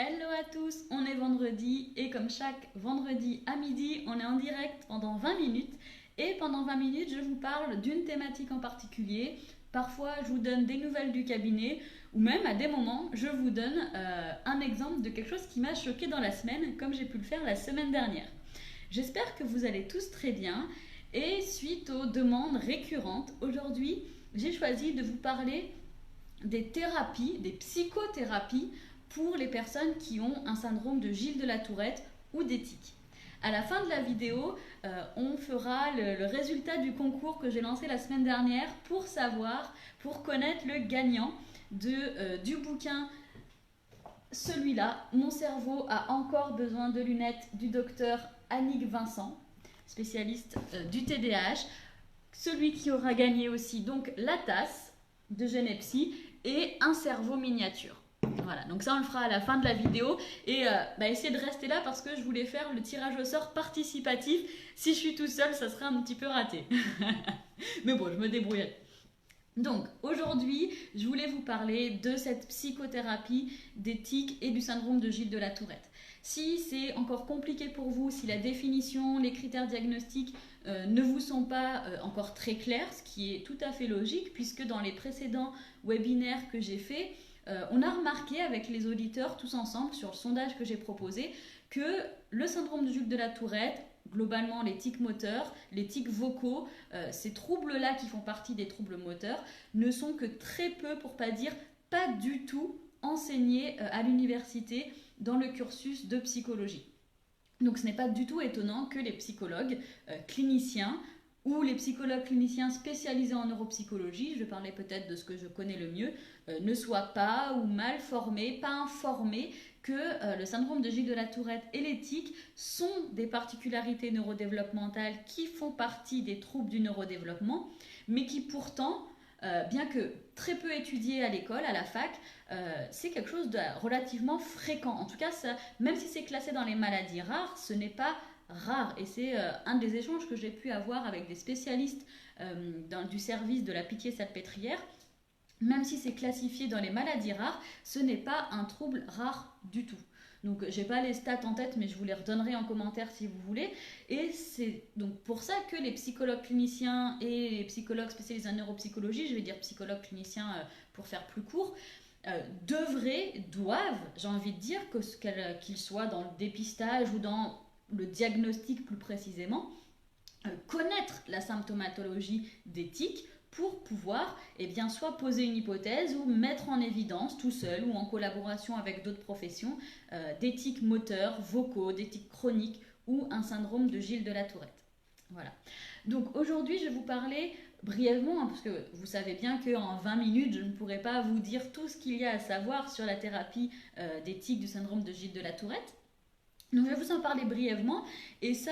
Hello à tous, on est vendredi et comme chaque vendredi à midi, on est en direct pendant 20 minutes et pendant 20 minutes, je vous parle d'une thématique en particulier. Parfois, je vous donne des nouvelles du cabinet ou même à des moments, je vous donne un exemple de quelque chose qui m'a choqué dans la semaine comme j'ai pu le faire la semaine dernière. J'espère que vous allez tous très bien et suite aux demandes récurrentes, aujourd'hui, j'ai choisi de vous parler des thérapies, des psychothérapies pour les personnes qui ont un syndrome de Gilles de la Tourette ou des tics. À la fin de la vidéo, on fera le résultat du concours que j'ai lancé la semaine dernière pour connaître le gagnant du bouquin. Celui-là, Mon cerveau a encore besoin de lunettes du docteur Annick Vincent, spécialiste du TDAH. Celui qui aura gagné aussi donc la tasse de Genepsy et un cerveau miniature. Voilà, donc ça on le fera à la fin de la vidéo et essayez de rester là parce que je voulais faire le tirage au sort participatif. Si je suis tout seul, ça serait un petit peu raté. Mais bon, je me débrouillerai. Donc aujourd'hui, je voulais vous parler de cette psychothérapie des tics et du syndrome de Gilles de la Tourette. Si c'est encore compliqué pour vous, si la définition, les critères diagnostiques ne vous sont pas encore très clairs, ce qui est tout à fait logique puisque dans les précédents webinaires que j'ai faits, on a remarqué avec les auditeurs tous ensemble sur le sondage que j'ai proposé que le syndrome de Gilles de la Tourette, globalement les tics moteurs, les tics vocaux, ces troubles-là qui font partie des troubles moteurs, ne sont que très peu, pour pas dire pas du tout, enseignés à l'université dans le cursus de psychologie. Donc ce n'est pas du tout étonnant que les psychologues cliniciens ou les psychologues cliniciens spécialisés en neuropsychologie, je parlais peut-être de ce que je connais le mieux, ne soient pas ou mal formés, pas informés que le syndrome de Gilles de la Tourette et les tics sont des particularités neurodéveloppementales qui font partie des troubles du neurodéveloppement, mais qui pourtant, bien que très peu étudié à l'école, à la fac, c'est quelque chose de relativement fréquent. En tout cas, ça, même si c'est classé dans les maladies rares, ce n'est pas rare. Et c'est un des échanges que j'ai pu avoir avec des spécialistes du service de la Pitié-Salpêtrière. Même si c'est classifié dans les maladies rares, ce n'est pas un trouble rare du tout. Donc j'ai pas les stats en tête, mais je vous les redonnerai en commentaire si vous voulez. Et c'est donc pour ça que les psychologues cliniciens et les psychologues spécialisés en neuropsychologie, je vais dire psychologues cliniciens pour faire plus court, doivent, j'ai envie de dire, qu'ils soient dans le dépistage ou dans le diagnostic plus précisément, connaître la symptomatologie des tics pour pouvoir soit poser une hypothèse ou mettre en évidence tout seul ou en collaboration avec d'autres professions des tics moteurs, vocaux, des tics chroniques ou un syndrome de Gilles de la Tourette. Voilà. Donc aujourd'hui, je vais vous parler brièvement, parce que vous savez bien qu'en 20 minutes, je ne pourrai pas vous dire tout ce qu'il y a à savoir sur la thérapie des tics du syndrome de Gilles de la Tourette. Donc je vais vous en parler brièvement et ça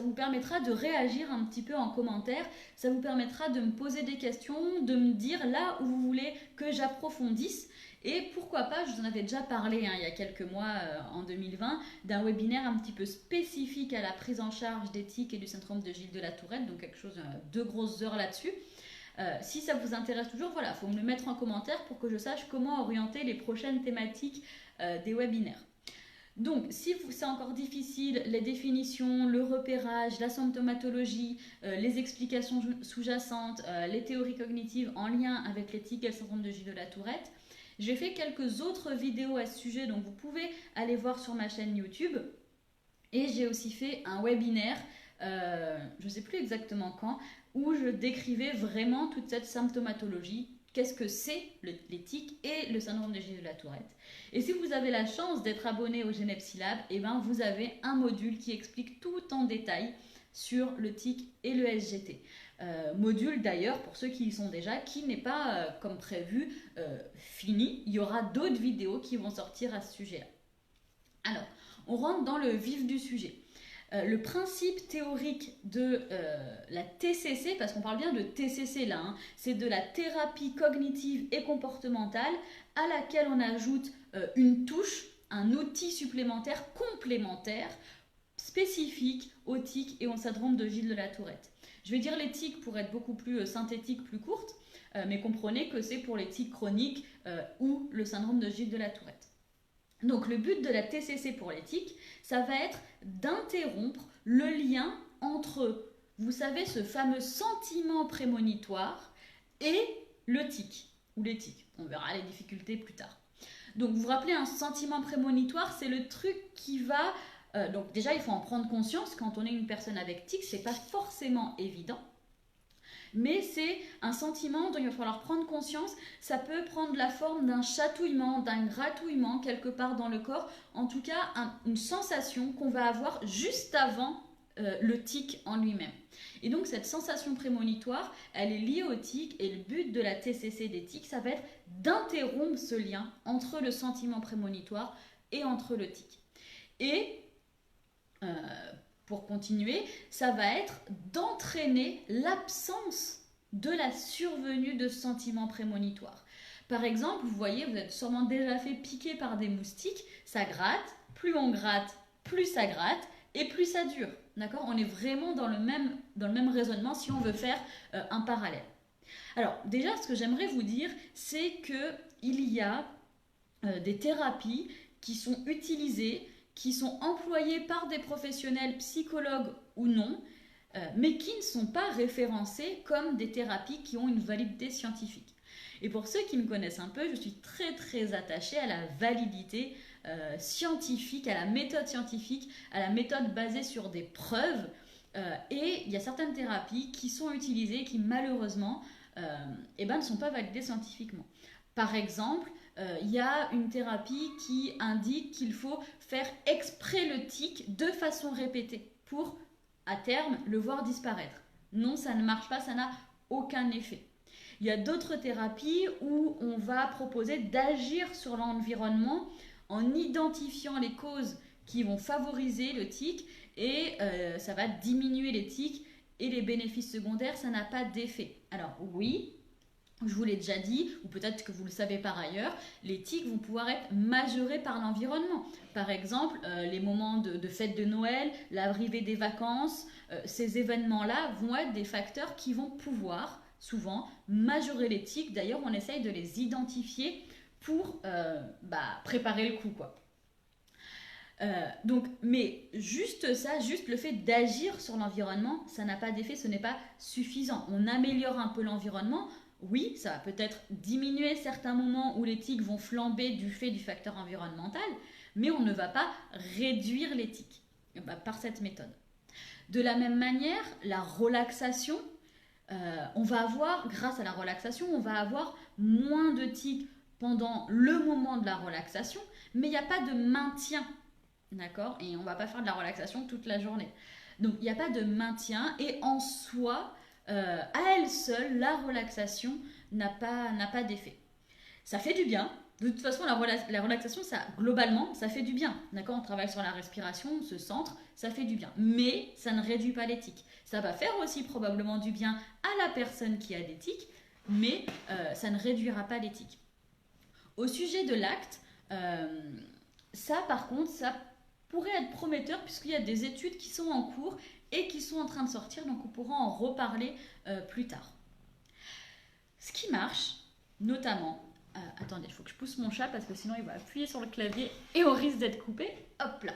vous permettra de réagir un petit peu en commentaire, ça vous permettra de me poser des questions, de me dire là où vous voulez que j'approfondisse et pourquoi pas, je vous en avais déjà parlé il y a quelques mois en 2020, d'un webinaire un petit peu spécifique à la prise en charge des tics et du syndrome de Gilles de la Tourette, donc quelque chose, 2 grosses heures là-dessus. Si ça vous intéresse toujours, voilà, il faut me le mettre en commentaire pour que je sache comment orienter les prochaines thématiques des webinaires. Donc, si c'est encore difficile, les définitions, le repérage, la symptomatologie, les explications sous-jacentes, les théories cognitives en lien avec l'éthique et le syndrome de Gilles de la Tourette, j'ai fait quelques autres vidéos à ce sujet, donc vous pouvez aller voir sur ma chaîne YouTube. Et j'ai aussi fait un webinaire, je ne sais plus exactement quand, où je décrivais vraiment toute cette symptomatologie. Qu'est-ce que c'est les tics et le syndrome de Gilles de la Tourette. Et si vous avez la chance d'être abonné au Genepsy Lab, vous avez un module qui explique tout en détail sur le tic et le SGT. Module d'ailleurs, pour ceux qui y sont déjà, qui n'est pas, comme prévu, fini. Il y aura d'autres vidéos qui vont sortir à ce sujet-là. Alors, on rentre dans le vif du sujet. Le principe théorique de la TCC, parce qu'on parle bien de TCC là, c'est de la thérapie cognitive et comportementale à laquelle on ajoute une touche, un outil supplémentaire complémentaire spécifique aux tics et au syndrome de Gilles de la Tourette. Je vais dire les tics pour être beaucoup plus synthétique, plus courte, mais comprenez que c'est pour les tics chroniques ou le syndrome de Gilles de la Tourette. Donc le but de la TCC pour l'éthique, ça va être d'interrompre le lien entre, vous savez, ce fameux sentiment prémonitoire et le tic, ou l'éthique. On verra les difficultés plus tard. Donc vous vous rappelez, un sentiment prémonitoire, c'est le truc qui va... donc déjà, il faut en prendre conscience. Quand on est une personne avec tic, c'est pas forcément évident. Mais c'est un sentiment dont il va falloir prendre conscience. Ça peut prendre la forme d'un chatouillement, d'un gratouillement quelque part dans le corps. En tout cas, une sensation qu'on va avoir juste avant le tic en lui-même. Et donc cette sensation prémonitoire, elle est liée au tic, et le but de la TCC des tics, ça va être d'interrompre ce lien entre le sentiment prémonitoire et entre le tic. Et pour continuer, ça va être d'entraîner l'absence de la survenue de sentiments prémonitoires. Par exemple, vous voyez, vous êtes sûrement déjà fait piquer par des moustiques, ça gratte, plus on gratte, plus ça gratte, et plus ça dure. D'accord ? On est vraiment dans le même raisonnement si on veut faire un parallèle. Alors, déjà, ce que j'aimerais vous dire, c'est qu'il y a des thérapies qui sont utilisées, qui sont employées par des professionnels, psychologues ou non, mais qui ne sont pas référencées comme des thérapies qui ont une validité scientifique. Et pour ceux qui me connaissent un peu, je suis très très attachée à la validité scientifique, à la méthode scientifique, à la méthode basée sur des preuves. Et il y a certaines thérapies qui sont utilisées qui malheureusement ne sont pas validées scientifiquement. Par exemple, il y a une thérapie qui indique qu'il faut faire exprès le tic de façon répétée pour, à terme, le voir disparaître. Non, ça ne marche pas, ça n'a aucun effet. Il y a d'autres thérapies où on va proposer d'agir sur l'environnement en identifiant les causes qui vont favoriser le tic, et ça va diminuer les tics, et les bénéfices secondaires, ça n'a pas d'effet. Alors oui, je vous l'ai déjà dit, ou peut-être que vous le savez par ailleurs, les tics vont pouvoir être majorés par l'environnement. Par exemple, les moments de fête de Noël, l'arrivée des vacances, ces événements-là vont être des facteurs qui vont pouvoir souvent majorer les tics. D'ailleurs, on essaye de les identifier pour préparer le coup, quoi. Mais juste ça, juste le fait d'agir sur l'environnement, ça n'a pas d'effet, ce n'est pas suffisant. On améliore un peu l'environnement, oui, ça va peut-être diminuer certains moments où les tics vont flamber du fait du facteur environnemental, mais on ne va pas réduire les tics par cette méthode. De la même manière, la relaxation, grâce à la relaxation, on va avoir moins de tics pendant le moment de la relaxation, mais il n'y a pas de maintien. D'accord ? Et on ne va pas faire de la relaxation toute la journée. Donc, il n'y a pas de maintien, et en soi, à elle seule, la relaxation n'a pas d'effet. Ça fait du bien. De toute façon, la relaxation, globalement, ça fait du bien. D'accord ? On travaille sur la respiration, on se centre, ça fait du bien. Mais ça ne réduit pas les tics. Ça va faire aussi probablement du bien à la personne qui a des tics, mais ça ne réduira pas les tics. Au sujet de l'acte, ça, par contre, ça pourrait être prometteur puisqu'il y a des études qui sont en cours et qui sont en train de sortir, donc on pourra en reparler plus tard. Ce qui marche, notamment... attendez, il faut que je pousse mon chat parce que sinon il va appuyer sur le clavier et on risque d'être coupé. Hop là.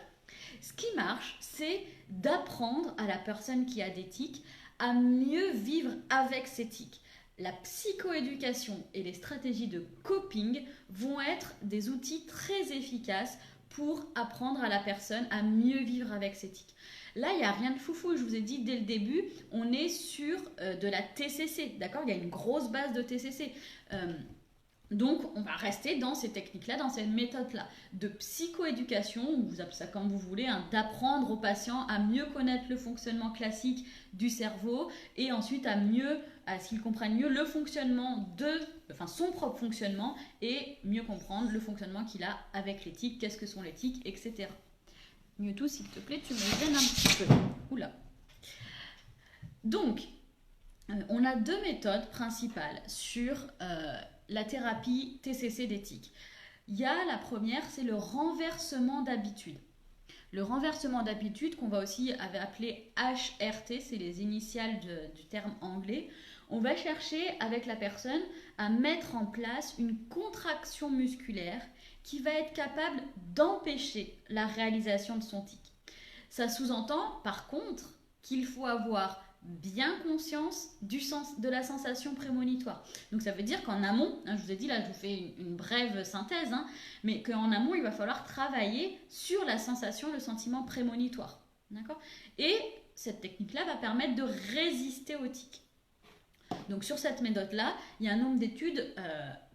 Ce qui marche, c'est d'apprendre à la personne qui a des tics à mieux vivre avec ses tics. La psychoéducation et les stratégies de coping vont être des outils très efficaces pour apprendre à la personne à mieux vivre avec ses tics. Là, il n'y a rien de foufou, je vous ai dit dès le début, on est sur de la TCC, d'accord ? Il y a une grosse base de TCC. Donc, on va rester dans ces techniques-là, dans cette méthode-là de psychoéducation, ou vous appelez ça comme vous voulez, d'apprendre aux patients à mieux connaître le fonctionnement classique du cerveau et ensuite à ce qu'ils comprennent mieux le fonctionnement son propre fonctionnement et mieux comprendre le fonctionnement qu'il a avec les tics, qu'est-ce que sont les tics, etc. Mewtwo, s'il te plaît, tu me gênes un petit peu. Oula. Donc, on a deux méthodes principales sur la thérapie TCC des tics. Il y a la première, c'est le renversement d'habitude. Le renversement d'habitude, qu'on va aussi appeler HRT, c'est les initiales du terme anglais. On va chercher avec la personne à mettre en place une contraction musculaire qui va être capable d'empêcher la réalisation de son tic. Ça sous-entend par contre qu'il faut avoir bien conscience de la sensation prémonitoire. Donc ça veut dire qu'en amont, je vous ai dit là, je vous fais une brève synthèse, mais qu'en amont, il va falloir travailler sur la sensation, le sentiment prémonitoire. D'accord ? Et cette technique-là va permettre de résister au tic. Donc sur cette méthode-là, il y a un nombre d'études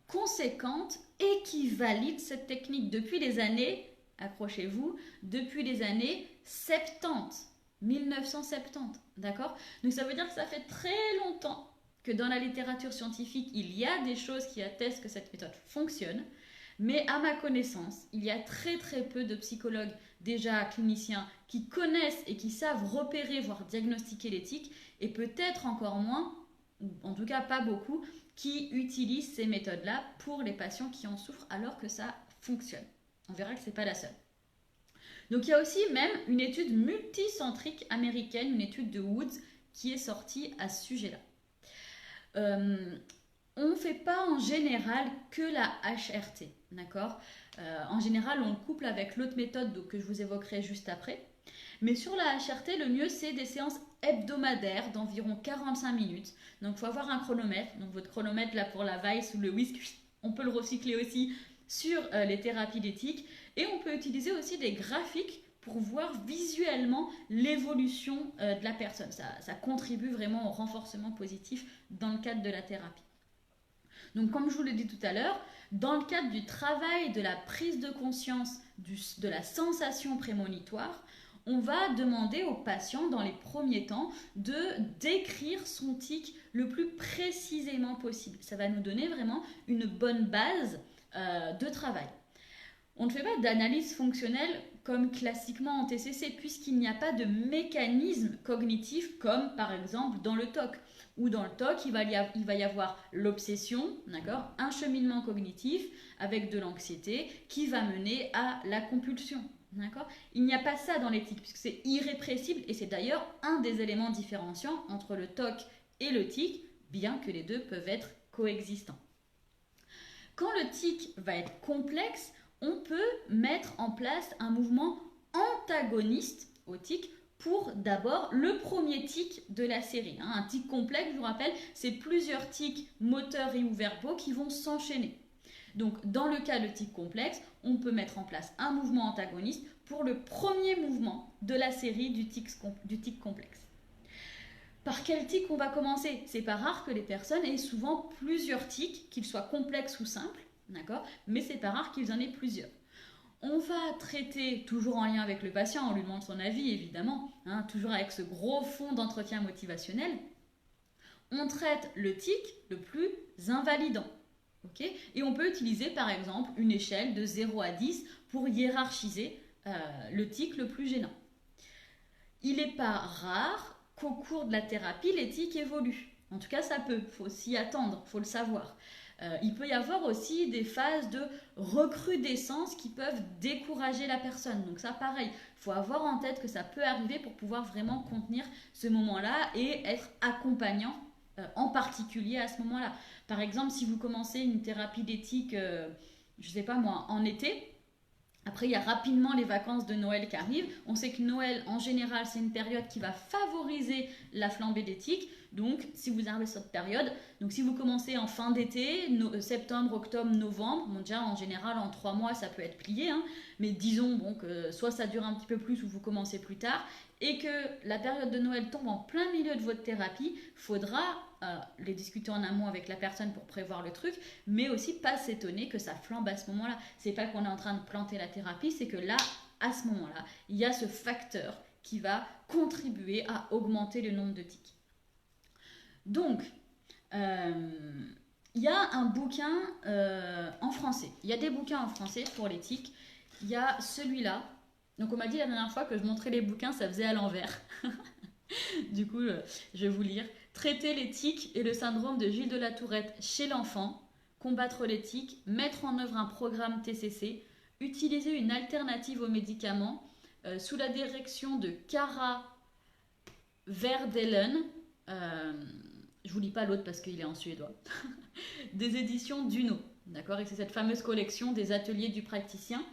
conséquentes et qui valident cette technique depuis les années, accrochez-vous, depuis les années 70. 1970, d'accord? Donc ça veut dire que ça fait très longtemps que dans la littérature scientifique, il y a des choses qui attestent que cette méthode fonctionne, mais à ma connaissance, il y a très très peu de psychologues, déjà cliniciens, qui connaissent et qui savent repérer, voire diagnostiquer les tics, et peut-être encore moins, ou en tout cas pas beaucoup, qui utilisent ces méthodes-là pour les patients qui en souffrent alors que ça fonctionne. On verra que ce n'est pas la seule. Donc il y a aussi même une étude multicentrique américaine, une étude de Woods, qui est sortie à ce sujet-là. On ne fait pas en général que la HRT, d'accord ? En général, on le couple avec l'autre méthode que je vous évoquerai juste après. Mais sur la HRT, le mieux, c'est des séances hebdomadaires d'environ 45 minutes. Donc il faut avoir un chronomètre. Donc votre chronomètre là pour la Vice ou le Whisk, on peut le recycler aussi sur les thérapies d'éthique. Et on peut utiliser aussi des graphiques pour voir visuellement l'évolution de la personne. Ça contribue vraiment au renforcement positif dans le cadre de la thérapie. Donc comme je vous l'ai dit tout à l'heure, dans le cadre du travail de la prise de conscience de la sensation prémonitoire, on va demander au patient dans les premiers temps de décrire son tic le plus précisément possible. Ça va nous donner vraiment une bonne base de travail. On ne fait pas d'analyse fonctionnelle comme classiquement en TCC puisqu'il n'y a pas de mécanisme cognitif comme par exemple dans le TOC. Ou dans le TOC, il va y avoir l'obsession, d'accord, un cheminement cognitif avec de l'anxiété qui va mener à la compulsion. D'accord ? Il n'y a pas ça dans l'éthique puisque c'est irrépressible et c'est d'ailleurs un des éléments différenciants entre le TOC et le tic, bien que les deux peuvent être coexistants. Quand le tic va être complexe, on peut mettre en place un mouvement antagoniste au tic pour d'abord le premier tic de la série. Un tic complexe, je vous rappelle, c'est plusieurs tics moteurs et ou verbaux qui vont s'enchaîner. Donc dans le cas de tic complexe, on peut mettre en place un mouvement antagoniste pour le premier mouvement de la série du tic complexe. Par quel tic on va commencer ? C'est pas rare que les personnes aient souvent plusieurs tics, qu'ils soient complexes ou simples, d'accord ? Mais c'est pas rare qu'ils en aient plusieurs. On va traiter, toujours en lien avec le patient, on lui demande son avis évidemment, toujours avec ce gros fond d'entretien motivationnel, on traite le tic le plus invalidant. Okay ? Et on peut utiliser par exemple une échelle de 0 à 10 pour hiérarchiser le tic le plus gênant. Il n'est pas rare qu'au cours de la thérapie, les tics évoluent. En tout cas, ça peut, il faut s'y attendre, il faut le savoir. Il peut y avoir aussi des phases de recrudescence qui peuvent décourager la personne. Donc ça, pareil, il faut avoir en tête que ça peut arriver pour pouvoir vraiment contenir ce moment-là et être accompagnant en particulier à ce moment-là. Par exemple, si vous commencez une thérapie d'éthique, je ne sais pas moi, en été, après, il y a rapidement les vacances de Noël qui arrivent. On sait que Noël, en général, c'est une période qui va favoriser la flambée d'éthique. Donc, si vous arrivez sur cette période, donc si vous commencez en fin d'été, septembre, octobre, novembre, bon, déjà en général en 3 mois ça peut être plié, mais disons que soit ça dure un petit peu plus ou vous commencez plus tard, et que la période de Noël tombe en plein milieu de votre thérapie, il faudra les discuter en amont avec la personne pour prévoir le truc, mais aussi pas s'étonner que ça flambe à ce moment-là. C'est pas qu'on est en train de planter la thérapie, c'est que là, à ce moment-là, il y a ce facteur qui va contribuer à augmenter le nombre de tics. Donc, il y a un bouquin en français. Il y a des bouquins en français pour les tics. Il y a celui-là. Donc, on m'a dit la dernière fois que je montrais les bouquins, ça faisait à l'envers. Du coup, je vais vous lire. Traiter les tics et le syndrome de Gilles de la Tourette chez l'enfant. Combattre les tics. Mettre en œuvre un programme TCC. Utiliser une alternative aux médicaments. Sous la direction de Cara Verdelen. je vous lis pas l'autre parce qu'il est en suédois, des éditions Duno, d'accord? Et c'est cette fameuse collection des ateliers du praticien.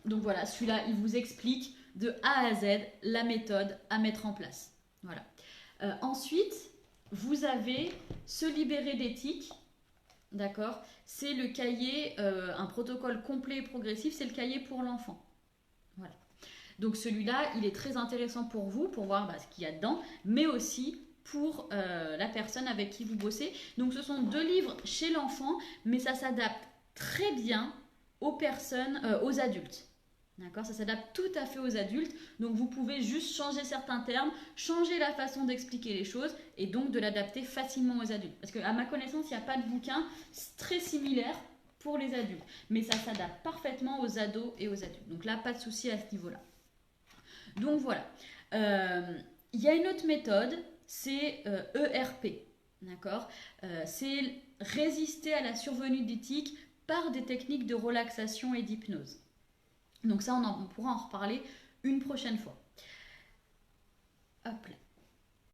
Donc voilà, celui-là, il vous explique de A à Z la méthode à mettre en place. Voilà. Ensuite, vous avez Se libérer d'éthique, d'accord? C'est le cahier, un protocole complet et progressif, c'est le cahier pour l'enfant. Voilà. Donc celui-là, il est très intéressant pour vous, pour voir ce qu'il y a dedans, mais aussi pour la personne avec qui vous bossez. Donc ce sont 2 livres chez l'enfant, mais ça s'adapte très bien aux personnes, aux adultes. D'accord? Ça s'adapte tout à fait aux adultes. Donc vous pouvez juste changer certains termes, changer la façon d'expliquer les choses et donc de l'adapter facilement aux adultes. Parce qu'à ma connaissance, il n'y a pas de bouquin très similaire pour les adultes. Mais ça s'adapte parfaitement aux ados et aux adultes. Donc là, pas de souci à ce niveau-là. Donc voilà. Il y a une autre méthode, c'est ERP. D'accord? C'est résister à la survenue d'éthique par des techniques de relaxation et d'hypnose. Donc ça, on pourra en reparler une prochaine fois. Hop là.